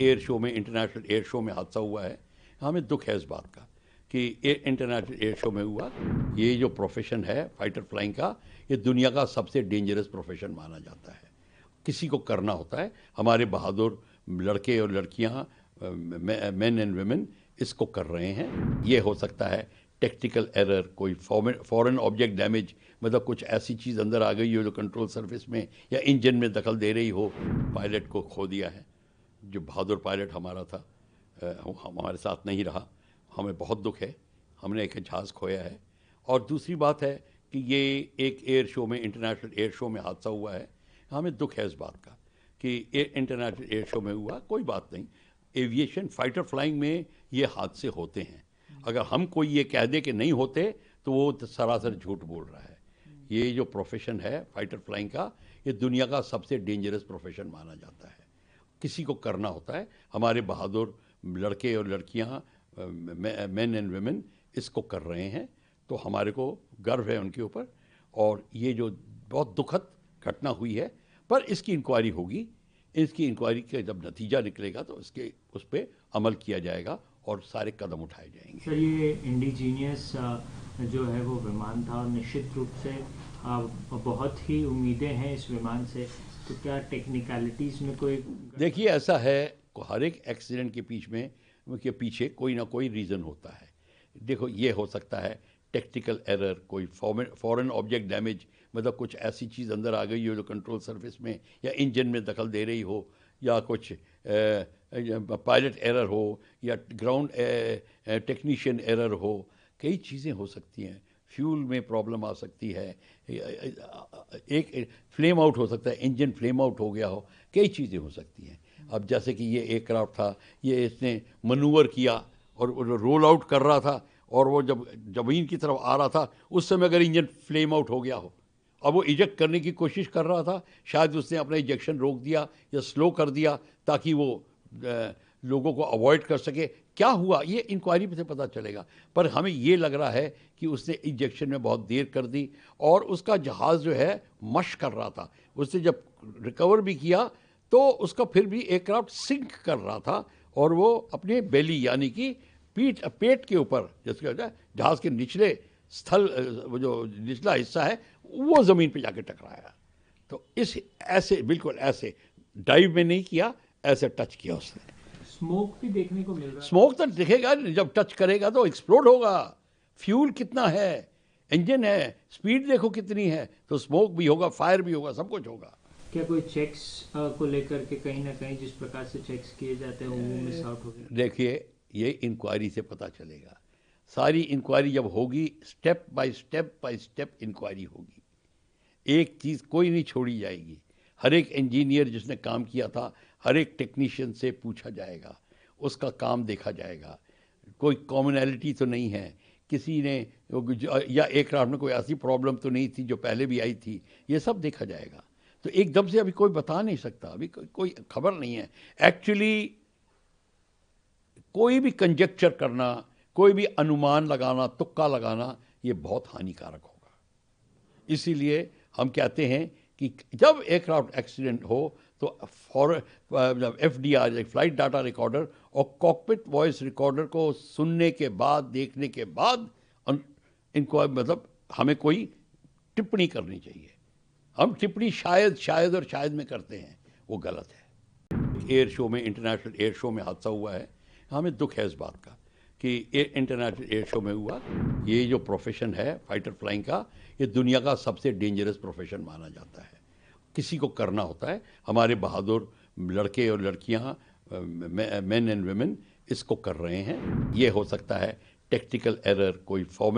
Air show में, international air show में हादसा हुआ है। हमें दुख है इस बात का कि इंटरनेशनल एयर शो में हुआ। ये जो प्रोफेशन है फाइटर फ्लाइंग का, ये दुनिया का सबसे डेंजरस प्रोफेशन माना जाता है। किसी को करना होता है। हमारे बहादुर लड़के और लड़कियां, मेन एंड वुमेन इसको कर रहे हैं। ये हो सकता है टेक्निकल एरर, कोई फॉरेन ऑब्जेक्ट डैमेज, मतलब कुछ ऐसी चीज़ अंदर आ गई हो जो कंट्रोल सरफेस में या इंजन में दखल दे रही हो, पायलट को खो दिया है। जो बहादुर पायलट हमारा था, हमारे साथ नहीं रहा। हमें बहुत दुख है, हमने एक जहाज़ खोया है। और दूसरी बात है कि ये एक एयर शो में, इंटरनेशनल एयर शो में हादसा हुआ है। हमें दुख है इस बात का कि इंटरनेशनल एयर शो में हुआ। कोई बात नहीं, एविएशन फाइटर फ्लाइंग में ये हादसे होते हैं। अगर हम कोई ये कह दे कि नहीं होते तो वो सरासर झूठ बोल रहा है। ये जो प्रोफेशन है फाइटर फ्लाइंग का, ये दुनिया का सबसे डेंजरस प्रोफेशन माना जाता है। किसी को करना होता है। हमारे बहादुर लड़के और लड़कियां, मेन एंड वुमेन इसको कर रहे हैं। तो हमारे को गर्व है उनके ऊपर। और ये जो बहुत दुखद घटना हुई है, पर इसकी इंक्वायरी होगी। इसकी इंक्वायरी का जब नतीजा निकलेगा तो उसके उस पर अमल किया जाएगा और सारे कदम उठाए जाएंगे। सर, ये इंडिजीनियस जो है वो विमान था, और निश्चित रूप से बहुत ही उम्मीदें हैं इस विमान से। तो क्या टेक्निकलिटीज़ में कोई? देखिए, ऐसा है, हर एक एक्सीडेंट के पीछे कोई ना कोई रीज़न होता है। देखो, ये हो सकता है टेक्निकल एरर, कोई फॉरेन ऑब्जेक्ट डैमेज, मतलब कुछ ऐसी चीज़ अंदर आ गई हो जो कंट्रोल सरफेस में या इंजन में दखल दे रही हो, या कुछ पायलट एरर हो, या ग्राउंड टेक्नीशियन एरर हो। कई चीज़ें हो सकती हैं। फ्यूल में प्रॉब्लम आ सकती है, एक फ्लेम आउट हो सकता है, इंजन फ्लेम आउट हो गया हो, कई चीज़ें हो सकती हैं। अब जैसे कि ये एयरक्राफ्ट था, ये इसने मनूवर किया और रोल आउट कर रहा था, और वो जब ज़मीन की तरफ आ रहा था उस समय अगर इंजन फ्लेम आउट हो गया हो, अब वो इजेक्ट करने की कोशिश कर रहा था, शायद उसने अपना इजेक्शन रोक दिया या स्लो कर दिया ताकि वो लोगों को अवॉइड कर सके। क्या हुआ ये इंक्वायरी से पता चलेगा। पर हमें ये लग रहा है कि उसने इंजेक्शन में बहुत देर कर दी, और उसका जहाज़ जो है मश कर रहा था। उसने जब रिकवर भी किया तो उसका फिर भी एयरक्राफ्ट सिंक कर रहा था, और वो अपने बेली यानी कि पेट के ऊपर, जिसका जहाज़ के निचले स्थल, वो जो निचला हिस्सा है वो ज़मीन पे जाके टकराया। तो इस ऐसे बिल्कुल ऐसे डाइव में नहीं किया, ऐसे टच किया उसने। स्मोक भी देखने को मिल रहा है। स्मोक तो दिखेगा, जब टच करेगा तो एक्सप्लोड होगा। फ्यूल कितना है, इंजन है, स्पीड देखो कितनी है, तो स्मोक भी होगा, फायर भी होगा, सब कुछ होगा। क्या कोई चेक्स को लेकर के कहीं ना कहीं जिस प्रकार से चेक्स किए जाते हैं वो मिस आउट हो गए? देखिए, ये इंक्वायरी से पता चलेगा। सारी इंक्वायरी जब होगी, स्टेप बाय स्टेप इंक्वायरी होगी। एक चीज़ कोई नहीं छोड़ी जाएगी। हर एक इंजीनियर जिसने काम किया था, हर एक टेक्नीशियन से पूछा जाएगा, उसका काम देखा जाएगा। कोई कॉमनैलिटी तो नहीं है, किसी ने या एयरक्राफ्ट में कोई ऐसी प्रॉब्लम तो नहीं थी जो पहले भी आई थी, ये सब देखा जाएगा। तो एकदम से अभी कोई बता नहीं सकता, अभी कोई खबर नहीं है। एक्चुअली कोई भी कंजेक्चर करना, कोई भी अनुमान लगाना, तुक्का लगाना, ये बहुत हानिकारक होगा। इसीलिए हम कहते हैं कि जब एयरक्राफ्ट एक्सीडेंट हो तो FDR, फ्लाइट डाटा रिकॉर्डर, और कॉकपिट वॉइस रिकॉर्डर को सुनने के बाद, देखने के बाद इनको मतलब हमें कोई टिप्पणी करनी चाहिए। हम टिप्पणी शायद और शायद में करते हैं, वो गलत है। एयर शो में, इंटरनेशनल एयर शो में हादसा हुआ है। हमें दुख है इस बात का कि इंटरनेशनल एयर शो में हुआ। ये जो प्रोफेशन है फाइटर फ्लाइंग का, ये दुनिया का सबसे डेंजरस प्रोफेशन माना जाता है। किसी को करना होता है। हमारे बहादुर लड़के और लड़कियां, मेन एंड वुमेन इसको कर रहे हैं। ये हो सकता है टेक्निकल एरर, कोई